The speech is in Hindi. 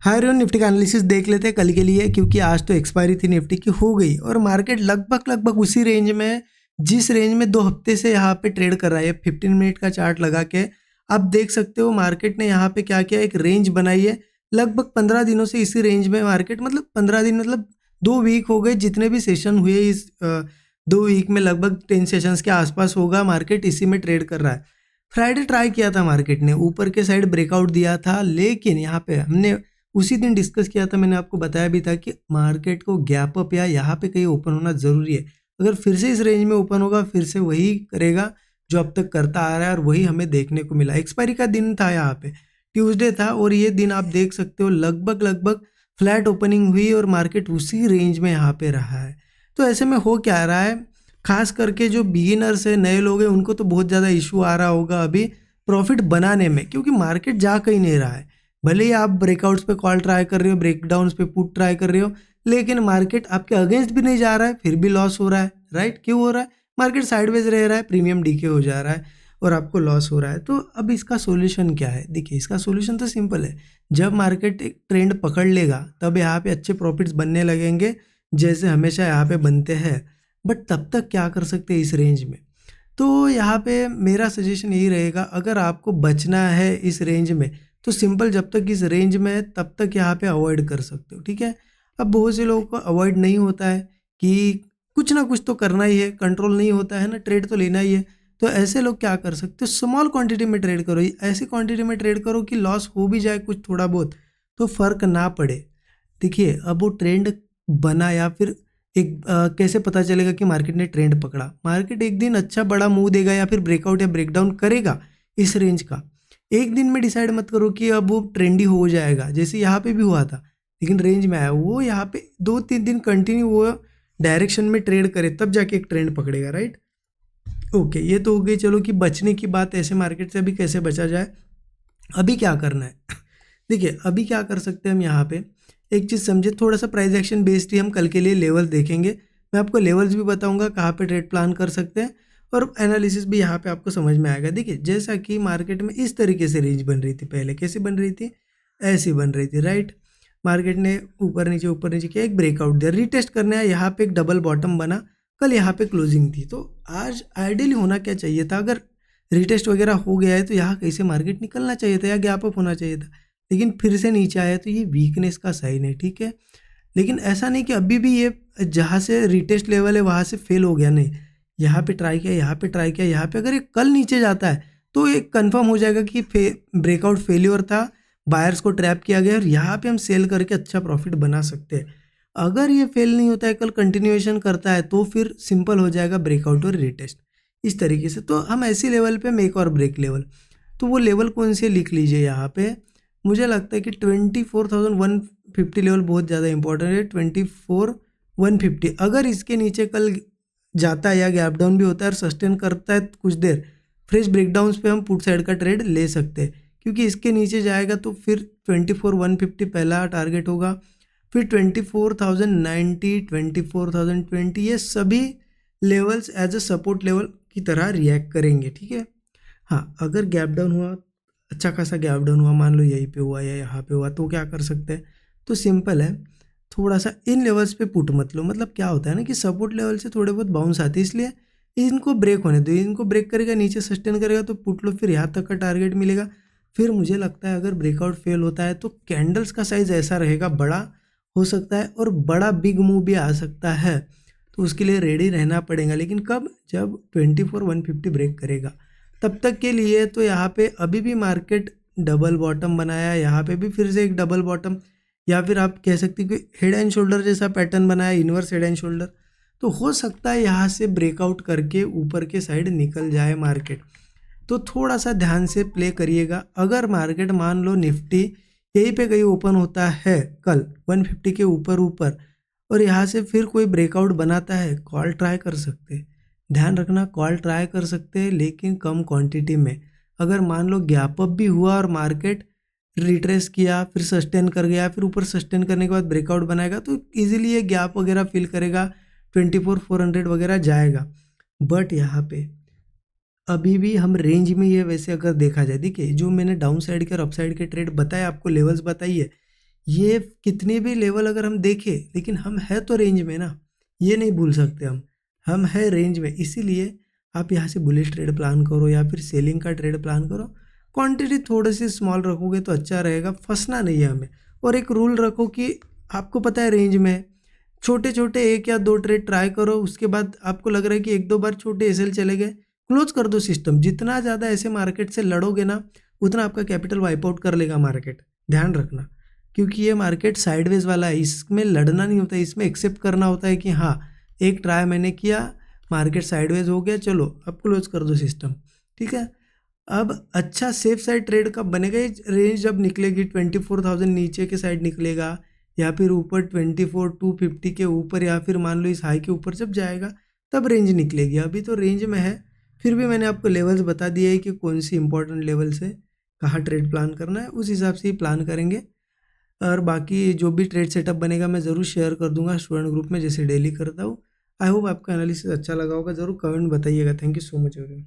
हायर ऑन निफ्टी का एनालिसिस देख लेते हैं कल के लिए, क्योंकि आज तो एक्सपायरी थी निफ्टी की हो गई और मार्केट लगभग उसी रेंज में, जिस रेंज में 2 हफ्ते से यहाँ पे ट्रेड कर रहा है। 15 मिनट का चार्ट लगा के आप देख सकते हो मार्केट ने यहाँ पे क्या किया, एक रेंज बनाई है। लगभग 15 दिनों से इसी रेंज में मार्केट, मतलब 15 दिन मतलब 2 वीक हो गए, जितने भी सेशन हुए इस 2 वीक में लगभग 10 सेशंस के आसपास होगा, मार्केट इसी में ट्रेड कर रहा है। फ्राइडे ट्राई किया था मार्केट ने, ऊपर के साइड ब्रेकआउट दिया था, लेकिन यहाँ पे हमने उसी दिन डिस्कस किया था, मैंने आपको बताया भी था कि मार्केट को गैप अप या यहाँ पे कहीं ओपन होना ज़रूरी है। अगर फिर से इस रेंज में ओपन होगा, फिर से वही करेगा जो अब तक करता आ रहा है, और वही हमें देखने को मिला। एक्सपायरी का दिन था यहाँ पे, ट्यूसडे था, और ये दिन आप देख सकते हो लगभग फ्लैट ओपनिंग हुई और मार्केट उसी रेंज में यहाँ पे रहा है। तो ऐसे में हो क्या रहा है, खास करके जो बिगिनर्स है, नए लोग हैं, उनको तो बहुत ज़्यादा इशू आ रहा होगा अभी प्रॉफिट बनाने में, क्योंकि मार्केट जा कहीं नहीं रहा है। भले ही आप ब्रेकआउट्स पे कॉल ट्राई कर रहे हो, ब्रेकडाउन्स पे पुट ट्राई कर रहे हो, लेकिन मार्केट आपके अगेंस्ट भी नहीं जा रहा है, फिर भी लॉस हो रहा है। राइट, क्यों हो रहा है? मार्केट साइडवेज रह रहा है, प्रीमियम डीके हो जा रहा है और आपको लॉस हो रहा है। तो अब इसका सोल्यूशन क्या है? देखिए, इसका सोल्यूशन तो सिंपल है। जब मार्केट एक ट्रेंड पकड़ लेगा, तब यहाँ पे अच्छे प्रॉफिट्स बनने लगेंगे, जैसे हमेशा यहाँ पे बनते हैं। बट तब तक क्या कर सकते हैं इस रेंज में? तो यहाँ पे मेरा सजेशन यही रहेगा, अगर आपको बचना है इस रेंज में, तो सिंपल, जब तक इस रेंज में है तब तक यहाँ पे अवॉइड कर सकते हो। ठीक है। अब बहुत से लोगों को अवॉइड नहीं होता है कि कुछ ना कुछ तो करना ही है, कंट्रोल नहीं होता है ना, ट्रेड तो लेना ही है। तो ऐसे लोग क्या कर सकते हो, स्मॉल क्वांटिटी में ट्रेड करो, ऐसी क्वांटिटी में ट्रेड करो कि लॉस हो भी जाए कुछ थोड़ा बहुत तो फर्क ना पड़े। देखिए, अब वो ट्रेंड बना या फिर एक कैसे पता चलेगा कि मार्केट ने ट्रेंड पकड़ा? मार्केट एक दिन अच्छा बड़ा मूव देगा या फिर ब्रेकआउट या ब्रेकडाउन करेगा इस रेंज का। एक दिन में डिसाइड मत करो कि अब वो ट्रेंडी हो जाएगा, जैसे यहाँ पे भी हुआ था, लेकिन रेंज में आया वो, यहाँ पे 2-3 दिन कंटिन्यू वो डायरेक्शन में ट्रेड करे, तब जाके एक ट्रेंड पकड़ेगा। राइट, ओके, ये तो हो गई। चलो कि बचने की बात, ऐसे मार्केट से अभी कैसे बचा जाए, अभी क्या करना है? देखिए, अभी क्या कर सकते हैं हम यहाँ पे, एक चीज़ समझे, थोड़ा सा प्राइस एक्शन बेस्ड ही हम कल के लिए लेवल देखेंगे। मैं आपको लेवल्स भी बताऊंगा कहाँ पे ट्रेड प्लान कर सकते हैं, और एनालिसिस भी यहाँ पे आपको समझ में आएगा। देखिए, जैसा कि मार्केट में इस तरीके से रेंज बन रही थी, पहले कैसे बन रही थी, ऐसी बन रही थी। राइट, मार्केट ने ऊपर नीचे किया, एक ब्रेकआउट दिया, रीटेस्ट करने आया, यहाँ पे एक डबल बॉटम बना, कल यहाँ पे क्लोजिंग थी। तो आज आइडियली होना क्या चाहिए था, अगर रीटेस्ट वगैरह हो गया है तो यहाँ कैसे मार्केट निकलना चाहिए था या गैप अप होना चाहिए था, लेकिन फिर से नीचे आया, तो ये वीकनेस का साइन है। ठीक है, लेकिन ऐसा नहीं कि अभी भी ये जहाँ से रिटेस्ट लेवल है वहाँ से फेल हो गया, नहीं। यहाँ पे ट्राई किया, यहाँ पे ट्राई किया, यहाँ पे अगर ये कल नीचे जाता है तो एक कंफर्म हो जाएगा कि ब्रेकआउट फेल्योर था, बायर्स को ट्रैप किया गया, और यहाँ पे हम सेल करके अच्छा प्रॉफिट बना सकते हैं। अगर ये फेल नहीं होता है, कल कंटिन्यूएशन करता है, तो फिर सिंपल हो जाएगा ब्रेकआउट और रिटेस्ट इस तरीके से। तो हम ऐसी लेवल पे मेक और ब्रेक लेवल, तो वो लेवल कौन से लिख लीजिए यहाँ पे। मुझे लगता है कि 24,150 लेवल बहुत ज़्यादा इंपॉर्टेंट है। 24,150 अगर इसके नीचे कल जाता है या गैप डाउन भी होता है और सस्टेन करता है कुछ देर, फ्रेश ब्रेकडाउन्स पे हम पुट साइड का ट्रेड ले सकते हैं, क्योंकि इसके नीचे जाएगा तो फिर 24,150 पहला टारगेट होगा, फिर 24,090, 24,020, ये सभी levels as a support level की तरह रिएक्ट करेंगे। ठीक है। हाँ, अगर गैप डाउन हुआ, अच्छा खासा गैप डाउन हुआ, मान लो यहीं पे हुआ या यहाँ पे हुआ, तो क्या कर सकते हैं? तो सिंपल है, थोड़ा सा इन लेवल्स पे पुट मत लो। मतलब क्या होता है ना कि सपोर्ट लेवल से थोड़े बहुत बाउंस आते हैं, इसलिए इनको ब्रेक होने दो। इनको ब्रेक करेगा, नीचे सस्टेन करेगा तो पुट लो, फिर यहाँ तक का टारगेट मिलेगा। फिर मुझे लगता है अगर ब्रेकआउट फेल होता है तो कैंडल्स का साइज ऐसा रहेगा, बड़ा हो सकता है और बड़ा बिग मूव भी आ सकता है, तो उसके लिए रेडी रहना पड़ेगा। लेकिन कब? जब 24,150 ब्रेक करेगा, तब तक के लिए तो यहाँ पे अभी भी मार्केट डबल बॉटम बनाया, यहाँ पे भी फिर से एक डबल बॉटम, या फिर आप कह सकते हैं कि हेड एंड शोल्डर जैसा पैटर्न बनाया, इन्वर्स हेड एंड शोल्डर। तो हो सकता है यहाँ से ब्रेकआउट करके ऊपर के साइड निकल जाए मार्केट, तो थोड़ा सा ध्यान से प्ले करिएगा। अगर मार्केट मान लो निफ्टी यहीं पे कहीं ओपन होता है कल 150 के ऊपर और यहाँ से फिर कोई ब्रेकआउट बनाता है, कॉल ट्राई कर सकते हैं। ध्यान रखना, कॉल ट्राई कर सकते हैं लेकिन कम क्वांटिटी में। अगर मान लो गैप अप भी हुआ और मार्केट रिट्रेस किया, फिर सस्टेन कर गया, फिर ऊपर सस्टेन करने के बाद ब्रेकआउट बनाएगा, तो इजीली ये गैप वगैरह फिल करेगा, 24,400 वगैरह जाएगा। बट यहाँ पे अभी भी हम रेंज में ही है। वैसे अगर देखा जाए, देखिए जो मैंने डाउन साइड के और अप साइड के ट्रेड बताए, आपको लेवल्स बताइए, ये कितने भी लेवल अगर हम देखें, लेकिन हम है तो रेंज में ना, ये नहीं भूल सकते हम है रेंज में। इसीलिए आप यहाँ से बुलिश ट्रेड प्लान करो या फिर सेलिंग का ट्रेड प्लान करो। क्वांटिटी थोड़ी सी स्मॉल रखोगे तो अच्छा रहेगा, फंसना नहीं है हमें। और एक रूल रखो कि आपको पता है रेंज में छोटे छोटे 1 या 2 ट्रेड ट्राई करो, उसके बाद आपको लग रहा है कि 1-2 बार छोटे एसएल चले गए, क्लोज कर दो सिस्टम। जितना ज़्यादा ऐसे मार्केट से लड़ोगे ना, उतना आपका कैपिटल वाइप आउट कर लेगा मार्केट, ध्यान रखना। क्योंकि ये मार्केट साइडवेज वाला है, इसमें लड़ना नहीं होता है, इसमें एक्सेप्ट करना होता है कि हाँ एक ट्राई मैंने किया, मार्केट साइडवेज हो गया, चलो अब क्लोज कर दो सिस्टम, ठीक है। अब अच्छा सेफ साइड ट्रेड कब बनेगा, ये रेंज जब निकलेगी 24,000 नीचे के साइड निकलेगा, या फिर ऊपर 24,250 के ऊपर, या फिर मान लो इस हाई के ऊपर जब जाएगा तब रेंज निकलेगी। अभी तो रेंज में है, फिर भी मैंने आपको लेवल्स बता दिए है कि कौन सी इंपॉर्टेंट लेवल से कहाँ ट्रेड प्लान करना है, उस हिसाब से ही प्लान करेंगे। और बाकी जो भी ट्रेड सेटअप बनेगा मैं ज़रूर शेयर कर दूंगा स्टूडेंट ग्रुप में, जैसे डेली करता हूँ। आई होप आपका एनालिसिस अच्छा लगा होगा, ज़रूर कमेंट बताइएगा। Thank you so much everyone.